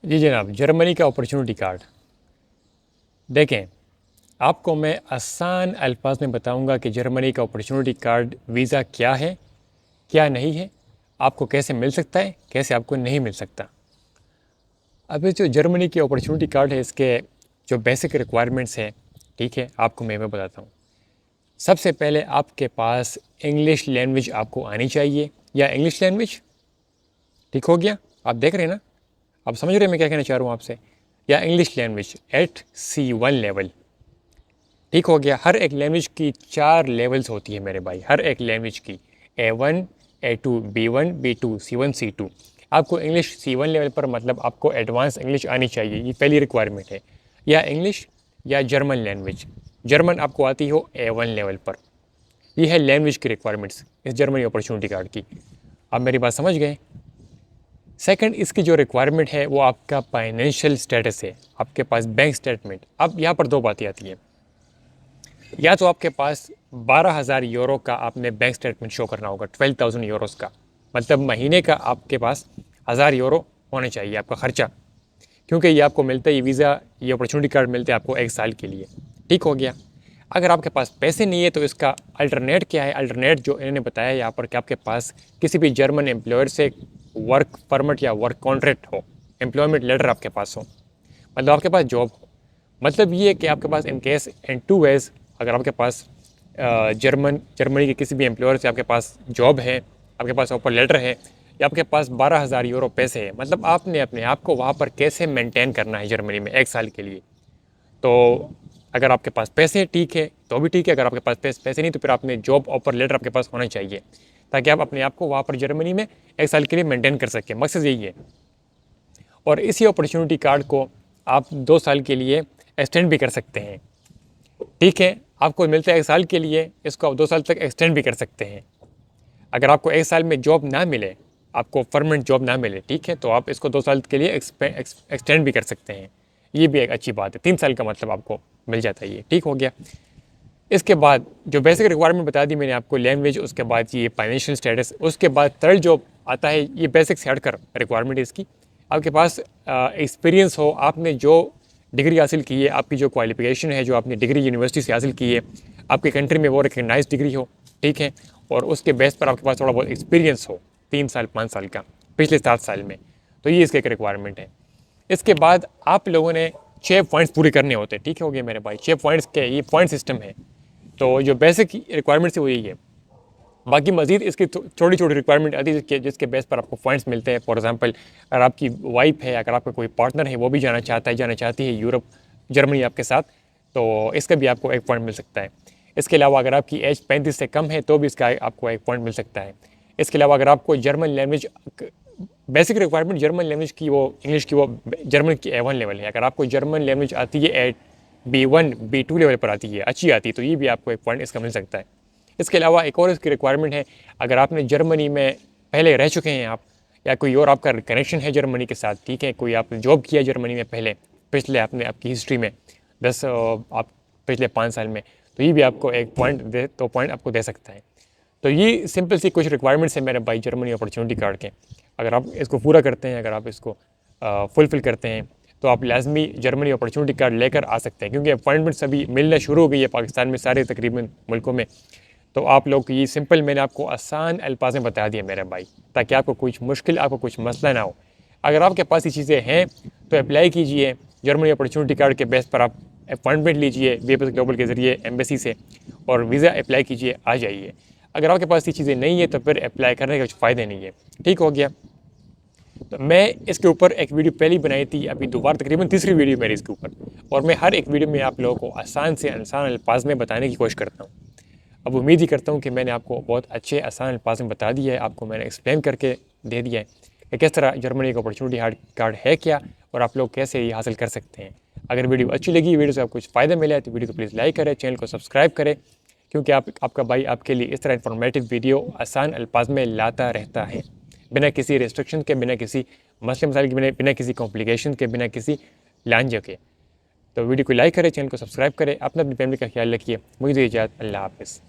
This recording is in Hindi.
जी जनाब, जर्मनी का अपॉर्चुनिटी कार्ड। देखें, आपको मैं आसान अल्फाज में बताऊंगा कि जर्मनी का अपॉर्चुनिटी कार्ड वीज़ा क्या है, क्या नहीं है, आपको कैसे मिल सकता है, कैसे आपको नहीं मिल सकता। अब ये जो जर्मनी की अपॉर्चुनिटी कार्ड है, इसके जो बेसिक रिक्वायरमेंट्स हैं, ठीक है, आपको मैं बताता हूँ। सबसे पहले आपके पास इंग्लिश लैंग्वेज आपको आनी चाहिए, या इंग्लिश लैंग्वेज, ठीक हो गया। आप देख रहे हैं ना, आप समझ रहे हैं मैं क्या कहना चाह रहा हूँ आपसे। या English language eight C1 level, ठीक हो गया। हर एक लैंग्वेज की 4 लेवल्स होती है मेरे भाई, हर एक लैंग्वेज की A1, A2, B1, B2, C1, C2। आपको इंग्लिश C1 लेवल पर, मतलब आपको एडवांस इंग्लिश आनी चाहिए, ये पहली रिक्वायरमेंट है। या इंग्लिश या जर्मन लैंग्वेज, जर्मन आपको आती हो A1 लेवल पर। ये है लैंग्वेज की रिक्वायरमेंट्स इस जर्मनी अपॉर्चुनिटी कार्ड की। आप मेरी बात समझ गए। सेकंड, इसकी जो रिक्वायरमेंट है वो आपका फाइनेंशियल स्टेटस है, आपके पास बैंक स्टेटमेंट। अब यहाँ पर दो बातें आती हैं। या तो आपके पास 12,000 यूरो का आपने बैंक स्टेटमेंट शो करना होगा, 12,000 यूरोस का, मतलब महीने का आपके पास 1,000 यूरो होने चाहिए आपका खर्चा, क्योंकि ये आपको मिलता है, ये वीज़ा, ये अपॉर्चुनिटी कार्ड मिलते हैं आपको 1 साल के लिए। ठीक हो गया। अगर आपके पास पैसे नहीं है तो इसका अल्टरनेट क्या है। अल्टरनेट जो इन्होंने बताया यहाँ पर कि आपके पास किसी भी जर्मन एम्प्लॉयर से वर्क परमिट या वर्क कॉन्ट्रैक्ट हो, एम्प्लॉयमेंट लेटर आपके पास हो, मतलब आपके पास जॉब हो। मतलब ये है कि आपके पास इन केस इन 2 वेज, अगर आपके पास जर्मनी के किसी भी एम्प्लॉयर से आपके पास जॉब है, आपके पास ऑफर लेटर है, या आपके पास 12,000 यूरो पैसे है, मतलब आपने अपने आप को वहाँ पर कैसे मेंटेन करना है जर्मनी में 1 साल के लिए। तो अगर आपके पास पैसे ठीक है तो भी ठीक है, अगर आपके पास पैसे नहीं तो फिर आपने जॉब ऑफर लेटर आपके पास होना चाहिए, ताकि आप अपने आप को वहाँ पर जर्मनी में 1 साल के लिए मेंटेन कर सकें। मकसद यही है। और इसी अपॉर्चुनिटी कार्ड को आप 2 साल के लिए एक्सटेंड भी कर सकते हैं। ठीक है, आपको मिलता है 1 साल के लिए, इसको आप 2 साल तक एक्सटेंड भी कर सकते हैं। अगर आपको 1 साल में जॉब ना मिले, आपको परमानेंट जॉब ना मिले, ठीक है, तो आप इसको 2 साल के लिए एक्सटेंड भी कर सकते हैं। ये भी एक अच्छी बात है। 3 साल का मतलब आपको मिल जाता है ये। ठीक हो गया। इसके बाद जो बेसिक रिक्वायरमेंट बता दी मैंने आपको, लैंग्वेज, उसके बाद ये फाइनेंशियल स्टेटस, उसके बाद थर्ड जो आता है, ये बेसिक से हटकर रिक्वायरमेंट इसकी, आपके पास एक्सपीरियंस हो, आपने जो डिग्री हासिल की है, आपकी जो क्वालिफिकेशन है, जो आपने डिग्री यूनिवर्सिटी से हासिल की है, आपकी कंट्री में वो रिकगनाइज डिग्री हो, ठीक है, और उसके बेस पर आपके पास थोड़ा बहुत एक्सपीरियंस हो, 3 साल 5 साल का, पिछले 7 साल में। तो ये इसकी एक रिक्वायरमेंट है। इसके बाद आप लोगों ने 6 पॉइंट्स पूरे करने होते हैं। ठीक हो गया मेरे भाई, 6 पॉइंट्स के ये पॉइंट सिस्टम है। तो जो बेसिक रिक्वायरमेंट्स है वो यही है। बाकी मजीद इसकी छोटी छोटी रिक्वायरमेंट आती है जिसके बेस पर आपको पॉइंट्स मिलते हैं। फॉर एग्जांपल, अगर आपकी वाइफ है, अगर आपका कोई पार्टनर है, वो भी जाना चाहती है यूरोप, जर्मनी आपके साथ, तो इसका भी आपको 1 पॉइंट मिल सकता है। इसके अलावा अगर आपकी एज 35 से कम है तो भी इसका आपको 1 पॉइंट मिल सकता है। इसके अलावा अगर आपको German language, basic requirement German language की, वो इंग्लिश की, वो जर्मन की A1 लेवल है। अगर आपको जर्मन लैंग्वेज आती है एट B1, B2 लेवल पर आती है, अच्छी आती है, तो ये भी आपको 1 पॉइंट इसका मिल सकता है। इसके अलावा एक और इसकी रिक्वायरमेंट है, अगर आपने जर्मनी में पहले रह चुके हैं आप, या कोई और आपका कनेक्शन है जर्मनी के साथ, ठीक है, कोई आपने जॉब किया जर्मनी में पहले, पिछले आपने आपकी हिस्ट्री में 10 आप पिछले 5 साल में, तो ये भी आपको 1 पॉइंट दे, 2 पॉइंट आपको दे सकता है। तो ये सिंपल सी कुछ रिक्वायरमेंट्स हैं मेरे भाई जर्मनी अपॉर्चुनिटी कार्ड के। अगर आप इसको पूरा करते हैं, अगर आप इसको फुलफ़िल करते हैं, तो आप लाजमी जर्मनी अपॉर्चुनिटी कार्ड लेकर आ सकते हैं, क्योंकि अपॉइंटमेंट्स अभी मिलना शुरू हो गई है पाकिस्तान में, सारे तकरीबन मुल्कों में। तो आप लोग ये सिंपल मैंने आपको आसान अल्फाज में बता दिया मेरे भाई, ताकि आपको कुछ मुश्किल, आपको कुछ मसला ना हो। अगर आपके पास ये चीज़ें हैं तो अप्लाई कीजिए जर्मनी अपॉर्चुनिटी कार्ड के बेस पर। आप अपॉइंटमेंट लीजिए VFS ग्लोबल के ज़रिए एम्बेसी से, और वीज़ा अप्लाई कीजिए, आ जाइए। अगर आपके पास ये चीज़ें नहीं है तो फिर अप्लाई करने का कुछ फ़ायदा नहीं है। ठीक हो गया। तो मैं इसके ऊपर एक वीडियो पहले ही बनाई थी, अभी दोबारा तकरीबन तीसरी वीडियो मेरी इसके ऊपर, और मैं हर एक वीडियो में आप लोगों को आसान से आसान अल्फाज में बताने की कोशिश करता हूँ। अब उम्मीद ही करता हूँ कि मैंने आपको बहुत अच्छे आसान अल्फाज में बता दिया है, आपको मैंने एक्सप्लेन करके दे दिया है कि किस तरह जर्मनी का अपॉर्चुनिटी कार्ड है क्या, और आप लोग कैसे ये हासिल कर सकते हैं। अगर वीडियो अच्छी लगी, वीडियो से आपको कुछ फ़ायदा मिला है, तो वीडियो को प्लीज़ लाइक करें, चैनल को सब्सक्राइब करें, क्योंकि आपका भाई आपके लिए इस तरह इन्फॉर्मेटिव वीडियो आसान अल्फाज में लाता रहता है, बिना किसी रिस्ट्रिक्शन के, बिना किसी मसले मसाइल के, बिना किसी कॉम्प्लिकेशन के, बिना किसी लांझे के। तो वीडियो को लाइक करें, चैनल को सब्सक्राइब करें, अपनी फैमिली का ख्याल रखिए। मुझे इजाज़त, अल्लाह हाफ़िज़।